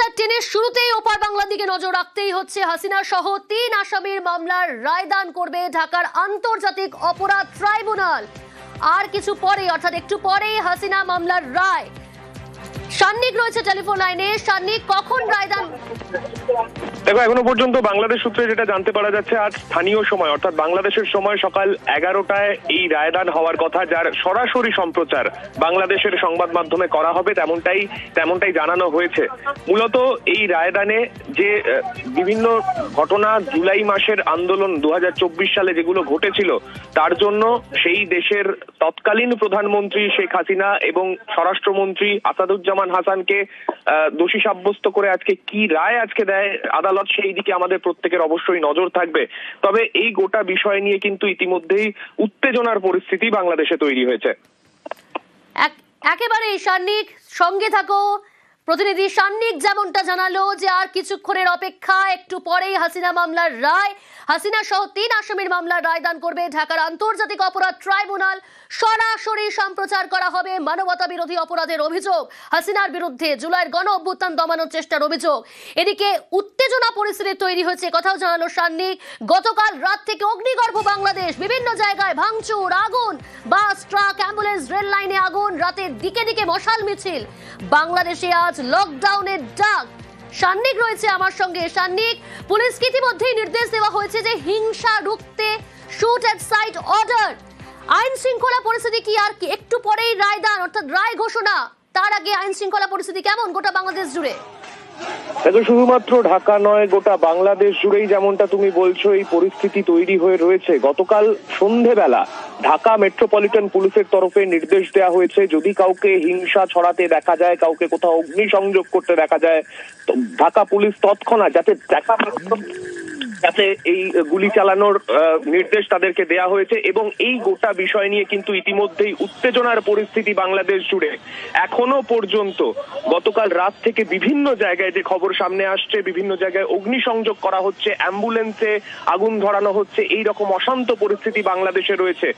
সমাচার টেনের শুরুতেই ওপার বাংলার দিকে নজর রাখতেই হচ্ছে। হাসিনা সহ 3 আসামির মামলার রায়দান করবে ঢাকার আন্তর্জাতিক অপরাধ ট্রাইব্যুনাল। আর কিছু পরে, অর্থাৎ একটু পরেই হাসিনা মামলার রায়। সান্নিক রয়েছে টেলিফোন লাইনে। সান্নিক, কখন রায়দান? দেখো, এখনো পর্যন্ত বাংলাদেশ সূত্রে যেটা জানতে পারা যাচ্ছে, আজ স্থানীয় সময় অর্থাৎ বাংলাদেশের সময় সকাল 11টায় এই রায়দান হওয়ার কথা, যার সরাসরি সম্প্রচার বাংলাদেশের সংবাদ মাধ্যমে করা হবে তেমনটাই জানানো হয়েছে। মূলত এই রায়দানে যে বিভিন্ন ঘটনা, জুলাই মাসের আন্দোলন 2024 সালে যেগুলো ঘটেছিল, তার জন্য সেই দেশের তৎকালীন প্রধানমন্ত্রী শেখ হাসিনা এবং স্বরাষ্ট্রমন্ত্রী আসাদুজ্জামান হাসানকে দোষী সাব্যস্ত করে আজকে কি রায় আজকে দেয় আদালত, সেই দিকে আমাদের প্রত্যেকের অবশ্যই নজর থাকবে। তবে এই গোটা বিষয় নিয়ে কিন্তু ইতিমধ্যেই উত্তেজনার পরিস্থিতি বাংলাদেশে তৈরি হয়েছে। একেবারে সান্নিক, সঙ্গে থাকো। প্রতিনিধি সান্নিক যেমনটা জানালো যে আর কিছুক্ষণের অপেক্ষা, একটু পরেই হাসিনা মামলার রায়। হাসিনা সহ 3 আসামির মামলার রায়দান করবে ঢাকার আন্তর্জাতিক অপরাধ ট্রাইব্যুনাল। সরাসরি সম্প্রচার করা হবে মানবতা বিরোধী অপরাধের অভিযোগ, হাসিনার বিরুদ্ধে জুলাইয়ের গণ অভ্যুত্থান দমানোর চেষ্টার অভিযোগ। এদিকে উত্তেজনা পরিস্থিতি তৈরি হয়েছে, কথাও জানালো সান্নিক। গতকাল রাত থেকে অগ্নিগর্ভ বাংলাদেশ, বিভিন্ন জায়গায় ভাঙচুর, আগুন, বাস, ট্রাক, অ্যাম্বুলেন্স, রেল লাইনে আগুন, রাতের দিকে দিকে মশাল মিছিল। বাংলাদেশে আজ লকডাউনের ডাক। সান্নিক রয়েছে আমার সঙ্গে। সান্নিক, পুলিশকে ইতিমধ্যেই নির্দেশ দেওয়া হয়েছে যে হিংসা রুখতে শুট এট সাইট অর্ডার। আইন শৃঙ্খলা পরিস্থিতি কি আর কি একটু পরেই রায়দান অর্থাৎ রায় ঘোষণা, তার আগে আইন শৃঙ্খলা পরিস্থিতি কেমন গোটা বাংলাদেশ জুড়ে? দেখো, শুধুমাত্র ঢাকা নয়, গোটা বাংলাদেশ জুড়েই যেমনটা তুমি বলছো এই পরিস্থিতি তৈরি হয়ে রয়েছে। গতকাল সন্ধেবেলা ঢাকা মেট্রোপলিটন পুলিশের তরফে নির্দেশ দেওয়া হয়েছে, যদি কাউকে হিংসা ছড়াতে দেখা যায়, কাউকে কোথাও অগ্নিসংযোগ করতে দেখা যায়, তো ঢাকা পুলিশ তৎক্ষণাৎ যাতে এই গুলি চালানোর নির্দেশ তাদেরকে দেয়া হয়েছে। এবং এই গোটা বিষয় নিয়ে কিন্তু ইতিমধ্যেই উত্তেজনার পরিস্থিতি বাংলাদেশ জুড়ে। এখনো পর্যন্ত গতকাল রাত থেকে বিভিন্ন জায়গায় যে খবর সামনে আসছে, বিভিন্ন জায়গায় অগ্নিসংযোগ করা হচ্ছে, অ্যাম্বুলেন্সে আগুন ধরানো হচ্ছে, এই রকম অশান্ত পরিস্থিতি বাংলাদেশে রয়েছে।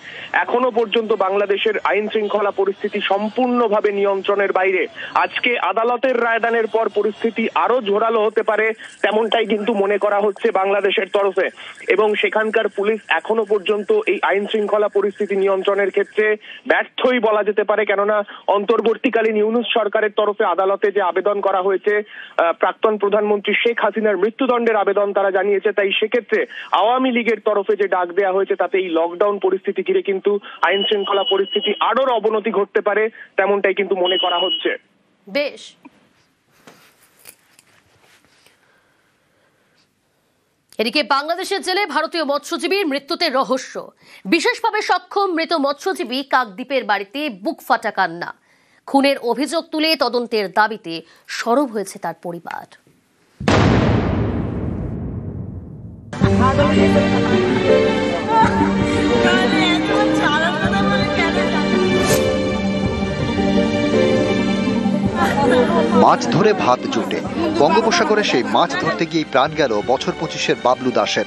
এখনো পর্যন্ত বাংলাদেশের আইন শৃঙ্খলা পরিস্থিতি সম্পূর্ণভাবে নিয়ন্ত্রণের বাইরে। আজকে আদালতের রায়দানের পর পরিস্থিতি আরো জোরালো হতে পারে, তেমনটাই কিন্তু মনে করা হচ্ছে বাংলাদেশের তরফে। এবং সেখানকার পুলিশ এখনো পর্যন্ত এই আইন শৃঙ্খলা পরিস্থিতি নিয়ন্ত্রণের ক্ষেত্রে ব্যর্থই বলা যেতে পারে। কেননা অন্তর্বর্তীকালীন ইউনূস সরকারের তরফে আদালতে যে আবেদন করা হয়েছে, প্রাক্তন প্রধানমন্ত্রী শেখ হাসিনার মৃত্যুদণ্ডের আবেদন তারা জানিয়েছে, তাই সেক্ষেত্রে আওয়ামী লীগের তরফে যে ডাক দেওয়া হয়েছে, তাতে এই লকডাউন পরিস্থিতি ঘিরে কিন্তু আইন শৃঙ্খলা পরিস্থিতি আরো অবনতি ঘটতে পারে, তেমনটাই কিন্তু মনে করা হচ্ছে। বেশ। এদিকে বাংলাদেশের জেলে ভারতীয় মৎস্যজীবীর মৃত্যুতে রহস্য। বিশেষভাবে সক্ষম মৃত মৎস্যজীবী কাকদ্বীপের বাড়িতে বুক ফাটা কান্না। খুনের অভিযোগ তুলে তদন্তের দাবিতে সরব হয়েছে তার পরিবার। মাছ ধরে ভাত জোটে, বঙ্গোপসাগরে সেই মাছ ধরতে গিয়ে প্রাণ গেল বছর 25-এর বাবলু দাসের।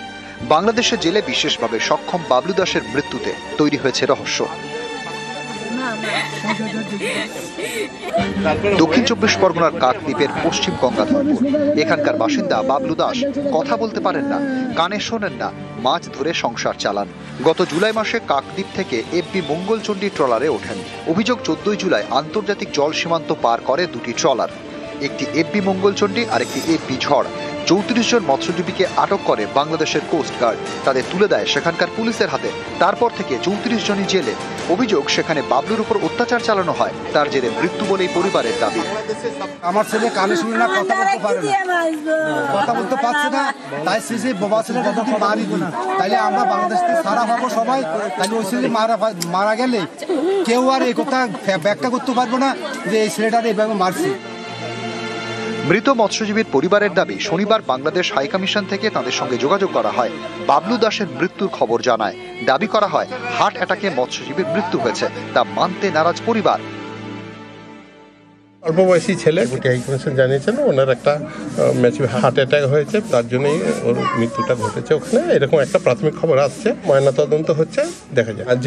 বাংলাদেশের জেলে বিশেষভাবে সক্ষম বাবলু দাসের মৃত্যুতে তৈরি হয়েছে রহস্য। দক্ষিণ 24 পরগনার কাকদ্বীপের পশ্চিম গঙ্গাধরপুর এখানকার বাসিন্দা বাবলু দাস কথা বলতে পারেন না, কানে শোনেন না, মাছ ধরে সংসার চালান। গত জুলাই মাসে কাকদ্বীপ থেকে এফবি মঙ্গলচণ্ডী ট্রলারে ওঠেন। অভিযোগ 14 জুলাই আন্তর্জাতিক জল সীমান্ত পার করে দুটি ট্রলার, একটি এফবি মঙ্গলচণ্ডী আর একটি এফবি ঝড়। 34 জন মৎস্যজীবীকে আটক করে বাংলাদেশের কোস্টগার্ড, তাদের তুলে দেয় সেখানকার পুলিশের হাতে। তারপর থেকে 34 জনই জেলে। অভিযোগ সেখানে বাবলুর উপর অত্যাচার চালানো হয়, তার জেরে মৃত্যু বলেই পরিবারের দাবি। আমার ছেলে কানে শুনে না, কথা বলতে পারে না, কথা বলতে পারছে না, তাই সে বাবা ছেলে কথা মারি দিই, তাইলে আমরা বাংলাদেশ থেকে সারা হবো সবাই। তাইলে ওই ছেলে মারা গেলে কেউ আর এই কথা ব্যাখ্যা করতে পারবো না যে এই ছেলেটার এইভাবে মারছে। মৃত মৎস্যজীবীর পরিবারের দাবি, শনিবার বাংলাদেশ হাইকমিশন থেকে তাদের সঙ্গে যোগাযোগ করা হয়, বাবলু দাসের মৃত্যুর খবর জানায়। দাবি করা হয় হার্ট অ্যাটাকে মৎস্যজীবীর মৃত্যু হয়েছে, তা মানতে নারাজ পরিবার। অল্প বয়সী ছেলে হাইকমিশন জানিয়েছেন ওনার একটা হার্ট অ্যাটাক হয়েছে, তার জন্যই ওর মৃত্যুটা ঘটেছে ওখানে, এরকম একটা প্রাথমিক খবর আসছে। ময়নাতদন্ত হচ্ছে, দেখা যায়। আর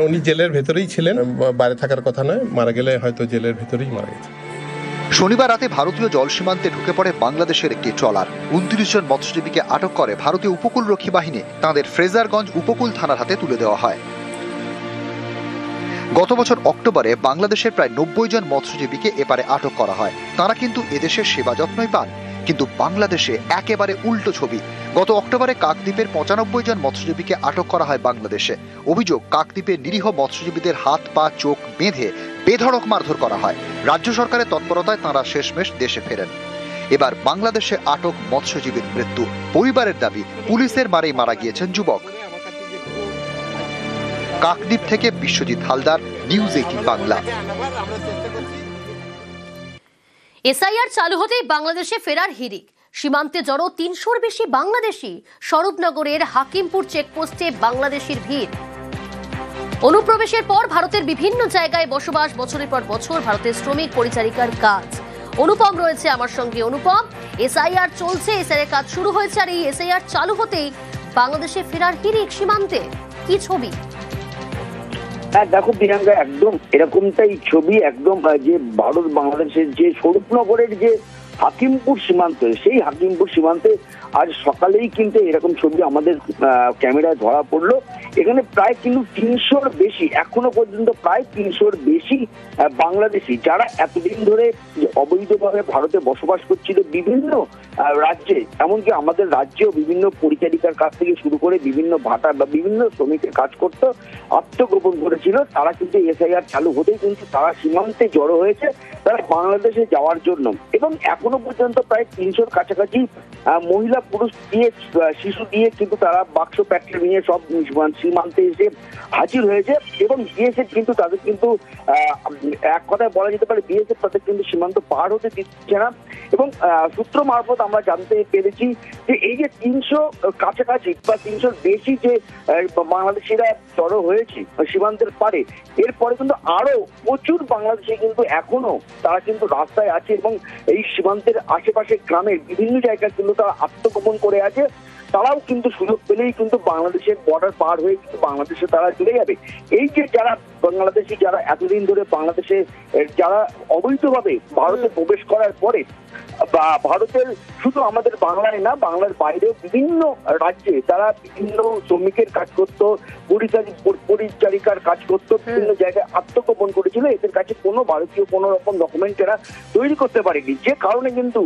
উনি জেলের ভেতরেই ছিলেন, বাইরে থাকার কথা নয়, মারা গেলে হয়তো জেলের ভেতরেই মারা গেছে। শনিবার রাতে ভারতীয় জল সীমান্তে ঢুকে পড়ে বাংলাদেশের একটি ট্রলার। 29 জন মৎস্যজীবীকে আটক করে ভারতীয় উপকূলরক্ষী বাহিনী। তাঁদের ফ্রেজারগঞ্জ উপকূল থানার হাতে তুলে দেওয়া হয়। গত বছর অক্টোবরে বাংলাদেশের প্রায় 90 জন মৎস্যজীবীকে এপারে আটক করা হয়। তারা কিন্তু এদেশের সেবা যত্নই পান, কিন্তু বাংলাদেশে একেবারে উল্টো ছবি। গত অক্টোবরে কাকদ্বীপের 95 জন মৎস্যজীবীকে আটক করা হয় বাংলাদেশে। অভিযোগ, কাকদ্বীপের নিরীহ মৎস্যজীবীদের হাত পা চোখ বেঁধে বেধড়ক মারধর করা হয়। রাজ্য সরকারের তৎপরতায় তাঁরা শেষমেশ দেশে ফেরেন। এবার বাংলাদেশে আটক মৎস্যজীবীর মৃত্যু। পরিবারের দাবি, পুলিশের মারেই মারা গিয়েছেন যুবক। কাকদ্বীপ থেকে বিশ্বজিৎ হালদার, নিউজ 18 বাংলা। এসআইআর চালু হতেই বাংলাদেশে ফেরার হিড়িক। সীমান্তে জড়ো 300-র বেশি বাংলাদেশি। স্বরূপনগরের হাকিমপুর চেকপোস্টে বাংলাদেশির ভিড়। অনুপ্রবেশের পর ভারতের বিভিন্ন জায়গায় বসবাস, বছরের পর বছর ভারতের শ্রমিক পরিচারিকার কাজ। অনুপম রয়েছে আমার সঙ্গে। অনুপম, এসআইআর চলছে, এসআইআর কাজ শুরু হয়েছে, আর এই এসআইআর চালু হতেই বাংলাদেশে ফেরার হিড়িক সীমান্তে। কি ছবি? হ্যাঁ দেখো প্রিয়াঙ্কা, একদম এরকমটাই ছবি। একদম যে ভারত বাংলাদেশের যে স্বরূপনগরের যে হাকিমপুর সীমান্ত, সেই হাকিমপুর সীমান্তে আজ সকালেই কিন্তু এরকম ছবি আমাদের ক্যামেরায় ধরা পড়লো। এখানে প্রায় কিন্তু 300-র বেশি, এখনো পর্যন্ত প্রায় 300-র বেশি বাংলাদেশি, যারা এতদিন ধরে অবৈধভাবে ভারতে বসবাস করছিল বিভিন্ন রাজ্যে, এমনকি আমাদের রাজ্যেও বিভিন্ন পরিচারিকার কাছ থেকে শুরু করে বিভিন্ন ভাটা বা বিভিন্ন শ্রমিকের কাজ করতে আত্মগোপন করেছিল। তারা কিন্তু এসআইআর চালু হতেই কিন্তু তারা সীমান্তে জড়ো হয়েছে তারা বাংলাদেশে যাওয়ার জন্য। এবং এখনো পর্যন্ত প্রায় 300-র কাছাকাছি মহিলা, পুরুষ দিয়ে, শিশু দিয়ে কিন্তু তারা বাক্স প্যাকেট নিয়ে সব সীমান্তে এসে হাজির হয়েছে। এবং বিএসএফ কিন্তু তাদের কিন্তু এক কথায় বলা যেতে পারে বিএসএফ তাদের কিন্তু সীমান্ত পার হতে দিচ্ছে না। এবং সূত্র মারফত আমরা জানতে পেরেছি যে এই যে 300 কাছাকাছি বা 300-র বেশি যে বাংলাদেশিরা জড়ো হয়েছে সীমান্তের পারে, এরপরে কিন্তু আরো প্রচুর বাংলাদেশি কিন্তু এখনো তারা কিন্তু রাস্তায় আছে এবং এই সীমান্তের আশেপাশে গ্রামের বিভিন্ন জায়গায় কিন্তু তারা আত্মগোপন করে আছে। তারাও কিন্তু সুযোগ পেলেই কিন্তু বাংলাদেশের বর্ডার পার হয়ে কিন্তু বাংলাদেশে তারা চলে যাবে। এই যে যারা বাংলাদেশি, যারা এতদিন ধরে বাংলাদেশে যারা অবৈধভাবে ভারতে প্রবেশ করার পরে বা ভারতের শুধু আমাদের বাংলায় না, বাংলার বাইরেও বিভিন্ন রাজ্যে তারা বিভিন্ন শ্রমিকের কাজ করতো, পরিচারিকার কাজ করতো, বিভিন্ন জায়গায় আত্মগোপন করেছিল। এদের কাছে কোনো ভারতীয় কোনো রকম ডকুমেন্ট এরা তৈরি করতে পারেনি, যে কারণে কিন্তু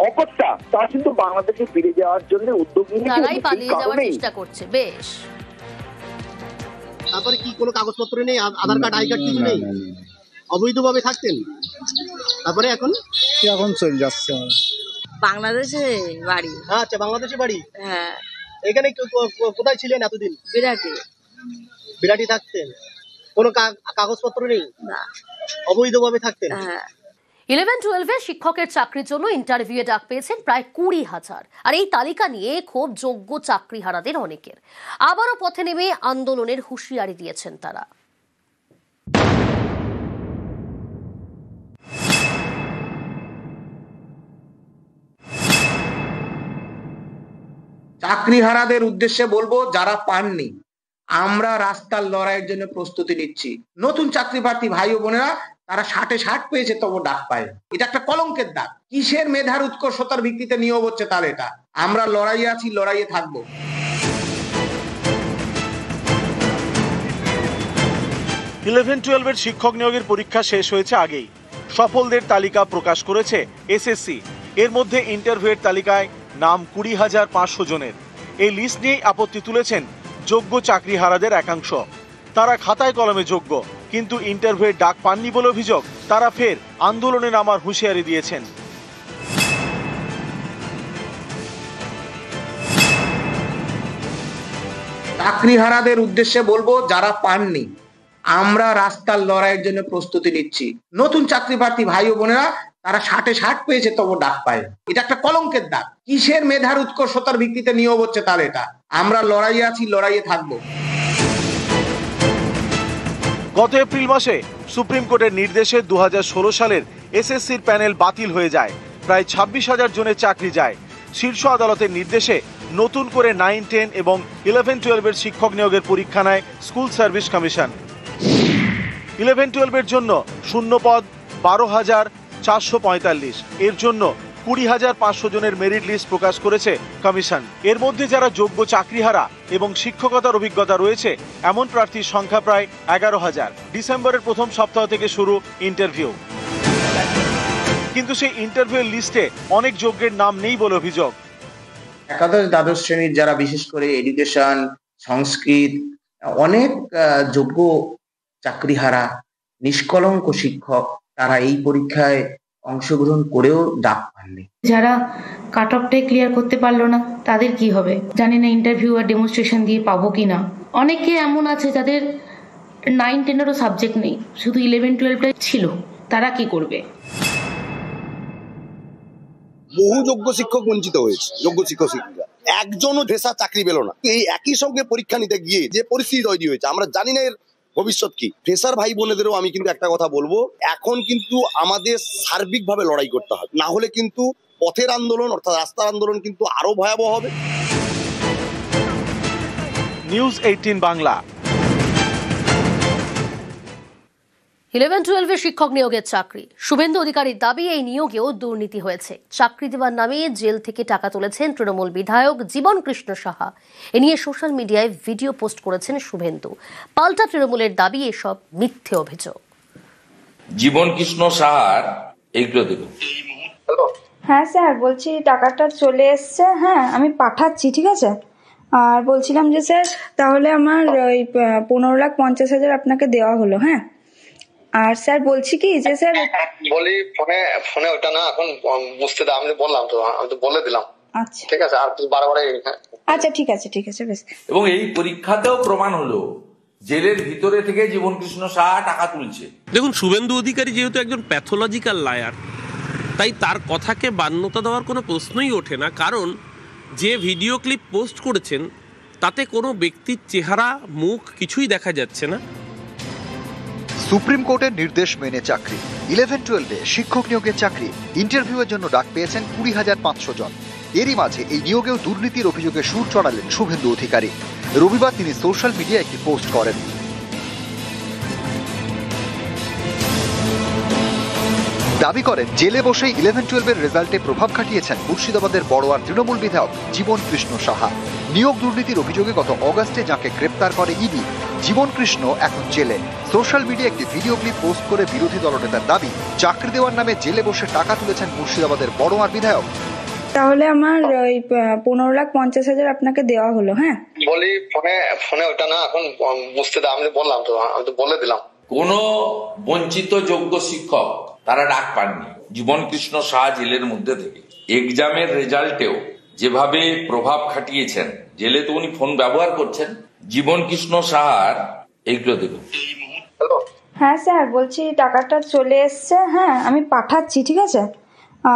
অপরটা তারা কিন্তু বাংলাদেশে ফিরে যাওয়ার জন্য উদ্যোগ চেষ্টা করছে। বেশ, তারপরে কি কোনো কাগজপত্র নেই, আধার কার্ড, আই কার্ড কিছু নেই, অবৈধভাবে থাকতেন, তারপরে এখন চলে যাচ্ছে বাংলাদেশে বাড়ি। আচ্ছা, বাংলাদেশে বাড়ি। হ্যাঁ। এখানে কোথায় ছিলেন এতদিন? বিরাটি থাকতেন, কোনো কাগজপত্র নেই, না, অবৈধভাবে থাকতেন। হ্যাঁ। 11-12 শিক্ষকের চাকরির জন্য ইন্টারভিউয়ে ডাক পেয়েছেন প্রায় 20,000। আর এই তালিকা নিয়ে খুব যোগ্য চাকরিহারাদের অনেকের। আবারও পথে নেমে আন্দোলনের হুঁশিয়ারি দিয়েছেন তারা। চাকরিহারাদের উদ্দেশ্যে বলবো, যারা পাননি, আমরা রাস্তার লড়াইয়ের জন্য প্রস্তুতি নিচ্ছি। নতুন চাকরি প্রার্থী ভাই ও বোনেরা, তারা 60 পেয়েছে তবু ডাক পায়। এটা একটা কলঙ্কের দাগ। কিসের মেধার উৎকর্ষতার ভিত্তিতে নিয়োগ হচ্ছে তার এটা? আমরা লড়াইয়ে আছি, লড়াইয়ে থাকবো। 11-12 শিক্ষক নিয়োগের পরীক্ষা শেষ হয়েছে আগেই। সফলদের তালিকা প্রকাশ করেছে এসএসসি। এর মধ্যে ইন্টারভিউয়ের তালিকায় নাম 20,500 জনের। এই লিস্ট নিয়েই আপত্তি তুলেছেন যোগ্য চাকরিহারাদের একাংশ। তারা খাতায় কলমে যোগ্য, কিন্তু ইন্টারভিউয়ের ডাক পাননি বলে অভিযোগ। তারা ফের আন্দোলনে নামার হুঁশিয়ারি দিয়েছেন। চাকরিহারাদের উদ্দেশ্যে বলবো, যারা পাননি, আমরা রাস্তার লড়াইয়ের জন্য প্রস্তুতি নিচ্ছি। নতুন চাকরি প্রার্থী ভাই ও বোনেরা, তারা 60 পেয়েছে তবু ডাক পায়। এটা একটা কলঙ্কের দাগ। কিসের মেধার উৎকর্ষতার ভিত্তিতে নিয়োগ হচ্ছে তার এটা? আমরা লড়াইয়ে আছি, লড়াইয়ে থাকবো। গত এপ্রিল মাসে সুপ্রিম কোর্টের নির্দেশে 2016 সালের এসএসসির প্যানেল বাতিল হয়ে যায়। প্রায় 26,000 জনের চাকরি যায়। শীর্ষ আদালতের নির্দেশে নতুন করে 9, 10 এবং 11-12 শিক্ষক নিয়োগের পরীক্ষা নেয় স্কুল সার্ভিস কমিশন। 11-12 জন্য শূন্য পদ 12,000, 445। এর জন্য 20,500 জনের মেরিট লিস্ট প্রকাশ করেছে কমিশন। এর মধ্যে যারা যোগ্য চাকরিহারা এবং শিক্ষকতার অভিজ্ঞতা রয়েছে এমন প্রার্থীর সংখ্যা প্রায় 11,000। ডিসেম্বরের প্রথম সপ্তাহ থেকে শুরু ইন্টারভিউ, কিন্তু সেই ইন্টারভিউ লিস্টে অনেক যোগ্যের নাম নেই বলে অভিযোগ। একাদশ দ্বাদশ শ্রেণীর যারা বিশেষ করে এডুকেশন, সংস্কৃত, অনেক যোগ্য চাকরিহারা নিষ্কলঙ্ক শিক্ষক তারা এই পরীক্ষায় অংশগ্রহণ করেও ডাক পাননি। যারা কাট অফটাই ক্লিয়ার করতে পারলো না তাদের কি হবে জানি না, ইন্টারভিউ আর ডেমনস্ট্রেশন দিয়ে পাবো কিনা। অনেকে এমন আছে যাদের 9-10-এরও সাবজেক্ট নেই, শুধু 11-12টাই ছিল, তারা কি করবে? বহু যোগ্য শিক্ষক বঞ্চিত হয়েছে, যোগ্য শিক্ষক শিক্ষিকা একজনও ফ্রেশার চাকরি পেল না। এই একই সঙ্গে পরীক্ষা নিতে গিয়ে যে পরিস্থিতি তৈরি হয়েছে আমরা জানি না এর ভবিষ্যৎ কি। ফ্রেশার ভাই বোনেদেরও আমি কিন্তু একটা কথা বলবো, এখন কিন্তু আমাদের সার্বিকভাবে লড়াই করতে হবে, না হলে কিন্তু পথের আন্দোলন অর্থাৎ রাস্তার আন্দোলন কিন্তু আরো ভয়াবহ হবে। নিউজ 18 বাংলা। 11-12 শিক্ষক নিয়োগের চাকরি, শুভেন্দু অধিকারীর দাবি এই নিয়োগেও দুর্নীতি হয়েছে। চাকরি দেওয়ার নামে জেল থেকে টাকা তুলেছেন তৃণমূল বিধায়ক জীবন কৃষ্ণ সাহা। এ নিয়ে সোশ্যাল মিডিয়ায় ভিডিও পোস্ট করেছেন শুভেন্দু। পাল্টা তৃণমূলের দাবি এসব মিথ্যে অভিযোগ। জীবন কৃষ্ণ সাহার এইগুলো দেখুন। হ্যাঁ স্যার, বলছি টাকাটা চলে এসছে, হ্যাঁ আমি পাঠাচ্ছি, ঠিক আছে। আর বলছিলাম যে স্যার তাহলে আমার ওই 15,50,000 আপনাকে দেওয়া হলো, হ্যাঁ। আর স্যার বলছি কি যে স্যার বলি ফোনে ওটা না এখন বুঝতে দাও, আমি বললাম তো, আমি তো বলে দিলাম। আচ্ছা ঠিক আছে, আর বারবার। আচ্ছা ঠিক আছে বেশ। এবং এই পরীক্ষাতেও প্রমাণ হলো জেলের ভিতরে থেকে জীবন কৃষ্ণ সাহা টাকা তুলছে। দেখুন, শুভেন্দু অধিকারী যেহেতু একজন প্যাথোলজিক্যাল লায়ার, তাই তার কথাকে মান্যতা দেওয়ার কোনো প্রশ্নই ওঠে না। কারণ যে ভিডিও ক্লিপ পোস্ট করেছেন তাতে কোনো ব্যক্তির চেহারা, মুখ কিছুই দেখা যাচ্ছে না। সুপ্রিম কোর্টের নির্দেশ মেনে চাকরি, 11-12 শিক্ষক নিয়োগের চাকরি, ইন্টারভিউয়ের জন্য ডাক পেয়েছেন 20,500 জন। এরই মাঝে এই নিয়োগেও দুর্নীতির অভিযোগে সুর চড়ালেন শুভেন্দু অধিকারী। রবিবার তিনি সোশ্যাল মিডিয়ায় একটি পোস্ট করেন। দাবি করেন জেলে বসেই 11-12 রেজাল্টে প্রভাব খাটিয়েছেন মুর্শিদাবাদের বড়োয়ার তৃণমূল বিধায়ক জীবন কৃষ্ণ সাহা। নিয়োগ দুর্নীতির অভিযোগে গত অগাস্টে যাকে গ্রেপ্তার করে ইডি, জীবন কৃষ্ণ এখন জেলে। সোশ্যাল মিডিয়ায় একটি ভিডিও ক্লিপ পোস্ট করে বিরোধী দলনেতার দাবি চাকরি দেওয়ার নামে জেলে বসে টাকা তুলেছেন মুর্শিদাবাদের বড়োয়ার বিধায়ক। তাহলে আমার ওই 15,50,000 আপনাকে দেওয়া হলো, হ্যাঁ। বলি ফোনে ওটা না এখন বুঝতে দাও, আমি বললাম তো, আমি তো বলে দিলাম। কোন বঞ্চিত যোগ্য শিক্ষক তারা ডাক পাননি। জীবন কৃষ্ণ সাহা জেলের মধ্যে থেকে এক্সামের রেজাল্টেও যেভাবে প্রভাব খাটিয়েছেন, জেলে তো উনি ফোন ব্যবহার করছেন। জীবন কৃষ্ণ সাহার এইগুলো দেখুন। হ্যাঁ স্যার, বলছি টাকাটা চলে এসছে, হ্যাঁ আমি পাঠাচ্ছি, ঠিক আছে।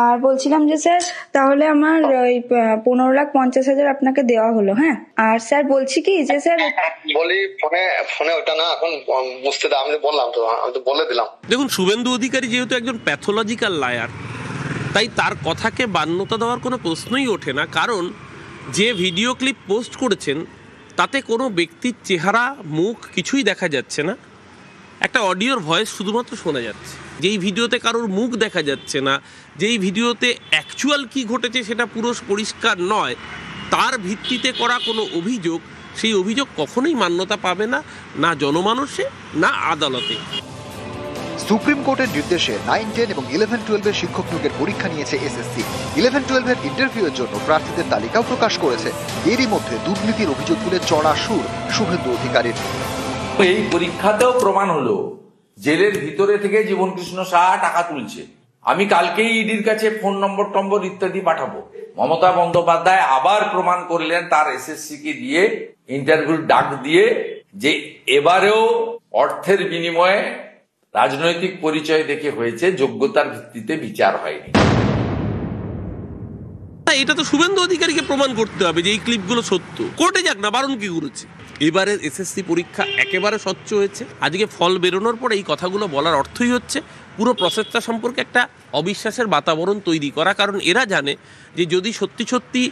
আর বলছিলাম যে স্যার তাহলে আমার ওই 15,50,000 আপনাকে দেওয়া হলো, হ্যাঁ। আর স্যার বলছি কি যে স্যার বলি ফোনে ওটা না এখন বুঝতে দাও, আমি বললাম তো, আমি তো বলে দিলাম। দেখুন, শুভেন্দু অধিকারী যেহেতু একজন প্যাথোলজিক্যাল লায়ার, তাই তার কথাকে মান্যতা দেওয়ার কোনো প্রশ্নই ওঠে না। কারণ যে ভিডিও ক্লিপ পোস্ট করেছেন তাতে কোনো ব্যক্তির চেহারা, মুখ কিছুই দেখা যাচ্ছে না। একটা অডিওর ভয়েস শুধুমাত্র শোনা যাচ্ছে। যেই ভিডিওতে কারোর মুখ দেখা যাচ্ছে না, যেই ভিডিওতে অ্যাকচুয়াল কি ঘটেছে সেটা পুরো পরিষ্কার নয়, তার ভিত্তিতে করা কোনো অভিযোগ, সেই অভিযোগ কখনোই মান্যতা পাবে না, না জনমানুষে না আদালতে। সুপ্রিম কোর্টের নির্দেশে 9-10 এবং 11-12 শিক্ষক নিয়োগের পরীক্ষা নিয়েছে এসএসসি। 11-12 ইন্টারভিউয়ের জন্য প্রার্থীদের তালিকাও প্রকাশ করেছে। এরই মধ্যে দুর্নীতির অভিযোগ তুলে চড়া সুর শুভেন্দু অধিকারীর। এই পরীক্ষাতেও প্রমাণ হলো জেলের ভিতরে থেকে জীবন কৃষ্ণ সাহা টাকা তুলছে। আমি কালকেই ইডির কাছে ফোন নম্বর ইত্যাদি পাঠাবো। মমতা বন্দ্যোপাধ্যায় আবার প্রমাণ করলেন তার এসএসসি কে দিয়ে ইন্টারভিউ ডাক দিয়ে যে এবারেও অর্থের বিনিময়ে রাজনৈতিক পরিচয় দেখে হয়েছে, যোগ্যতার ভিত্তিতে বিচার হয়নি। এটা তো শুভেন্দু অধিকারীকে প্রমাণ করতে হবে যে এই ক্লিপগুলো সত্য। কোর্টে যাক না, বারণ কি করেছে? এবারের এসএসসি পরীক্ষা একেবারে স্বচ্ছ হয়েছে। আজকে ফল বেরোনোর পর এই কথাগুলো বলার অর্থই হচ্ছে পুরো প্রসেসটা সম্পর্কে একটা অবিশ্বাসের বাতাবরণ তৈরি করা। কারণ এরা জানে যে যদি সত্যি সত্যি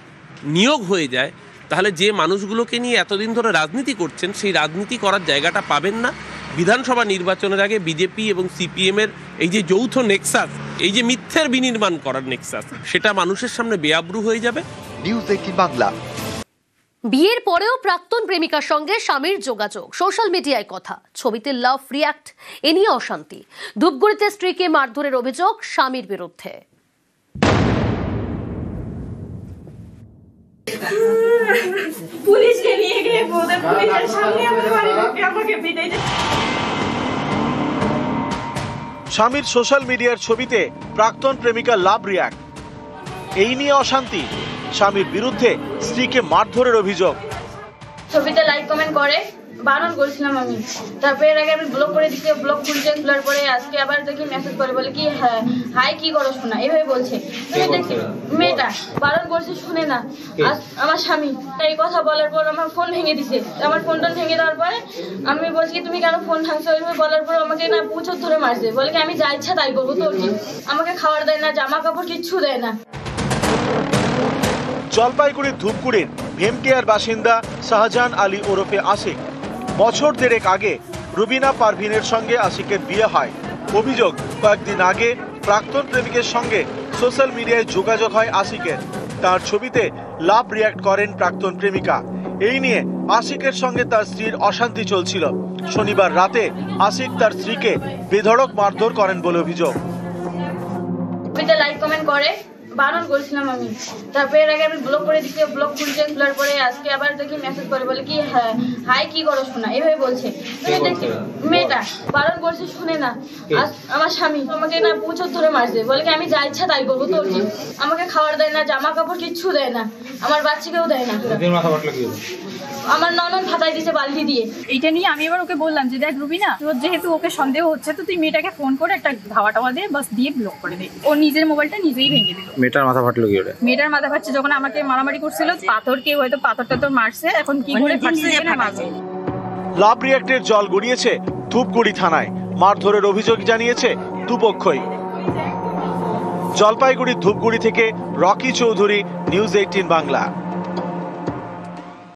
নিয়োগ হয়ে যায় তাহলে যে মানুষগুলোকে নিয়ে এতদিন ধরে রাজনীতি করছেন সেই রাজনীতি করার জায়গাটা পাবেন না, বিধানসভা নির্বাচনের আগে বিজেপি এবং সিপিএম এর এই যে যৌথ নেক্সাস, এই যে মিথ্যের বিনির্মাণ করার নেক্সাস, সেটা মানুষের সামনে বেআব্রু হয়ে যাবে। নিউজ 18 বাংলা। বিয়ের পরেও প্রাক্তন প্রেমিকার সঙ্গে স্বামীর যোগাযোগ, সোশ্যাল মিডিয়ায় কথা, ছবিতে লাভ রিয়াক্ট, এ নিয়ে অশান্তি। ধূপগুড়িতে স্ত্রীকে মারধরের অভিযোগ স্বামীর বিরুদ্ধে। পুলিশকে নিয়ে গিয়ে পুলিশের সামনে আমার বাড়ির লোকে আমাকে পিটাই। স্বামীর সোশ্যাল মিডিয়ার ছবিতে প্রাক্তন প্রেমিকা লাভ রিয়াক্ট, এই নিয়ে অশান্তি। স্বামীর বিরুদ্ধে স্ত্রীকে মারধরের অভিযোগ। ছবিতে লাইক কমেন্ট করে, বারণ করেছিলাম আমি। তারপরে এর আগে আমি ব্লক করে দিচ্ছি, ব্লক খুলছে, খোলার পরে আজকে আবার দেখি মেসেজ করে, বলে কি হাই কি করো শোনা, এভাবে বলছে। তুমি দেখছি মেয়েটা বারণ করছে, শুনে না আমার স্বামী। এই কথা বলার পর আমার ফোন ভেঙে দিছে। আমার ফোনটা ভেঙে দেওয়ার পরে আমি বলছি তুমি কেন ফোন ভাঙছো, ওইভাবে বলার পর আমাকে না পুচর ধরে মারছে, বলে কি আমি যা ইচ্ছা তাই করবো, তোর কি। আমাকে খাবার দেয় না, জামা কাপড় কিচ্ছু দেয় না। জলপাইগুড়ির ধূপগুড়ির ভেমটিয়ার বাসিন্দা শাহজাহান আলী ওরফে আশিক। বছর দেড়েক আগে রুবিনা পারভিনের সঙ্গে আশিকের বিয়ে হয়। অভিযোগ, কয়েকদিন আগে প্রাক্তন প্রেমিকের সঙ্গে সোশ্যাল মিডিয়ায় যোগাযোগ হয় আশিকের। তার ছবিতে লাভ রিয়াক্ট করেন প্রাক্তন প্রেমিকা। এই নিয়ে আশিকের সঙ্গে তার স্ত্রীর অশান্তি চলছিল। শনিবার রাতে আশিক তার স্ত্রীকে বেধড়ক মারধর করেন বলে অভিযোগ। লাইক কমেন্ট করে, বারণ করেছিলাম আমি। তারপরে এর আগে আমি ব্লক করে দিচ্ছি, ব্লক খুলছে, খোলার পরে আজকে আবার দেখি মেসেজ করে, বলে কি হাই কি করো শোনা, এভাবে বলছে। তুমি দেখছি মেয়েটা বারণ করছে, শুনে না আমার স্বামী। আমাকে না পুচর ধরে মারছে, বলে কি আমি যা ইচ্ছা তাই করবো, তোর কি। আমাকে খাবার দেয় না, জামা কাপড় কিচ্ছু দেয় না, আমার বাচ্চাকেও দেয় না। আমার ননদ ভাতাই দিছে বালতি দিয়ে। এইটা নিয়ে আমি এবার ওকে বললাম যে দেখ রুবিনা, তোর যেহেতু ওকে সন্দেহ হচ্ছে, তো তুই মেয়েটাকে ফোন করে একটা ধাওয়া টাওয়া দিয়ে বাস দিয়ে ব্লক করে দে। ও নিজের মোবাইলটা নিজেই ভেঙে দিল। মেয়েটার মাথা ফাটলো কি? মেয়েটার মাথা ফাটছে যখন আমাকে মারামারি করছিল, পাথর কেউ হয়তো পাথরটা তোর মারছে, এখন কি করে ফাটছে মাঝে। লাভ রিয়াক্টের জল গড়িয়েছে ধূপগুড়ি থানায়। মারধরের অভিযোগ জানিয়েছে দুপক্ষই। জলপাইগুড়ির ধূপগুড়ি থেকে রকি চৌধুরী, নিউজ 18 বাংলা।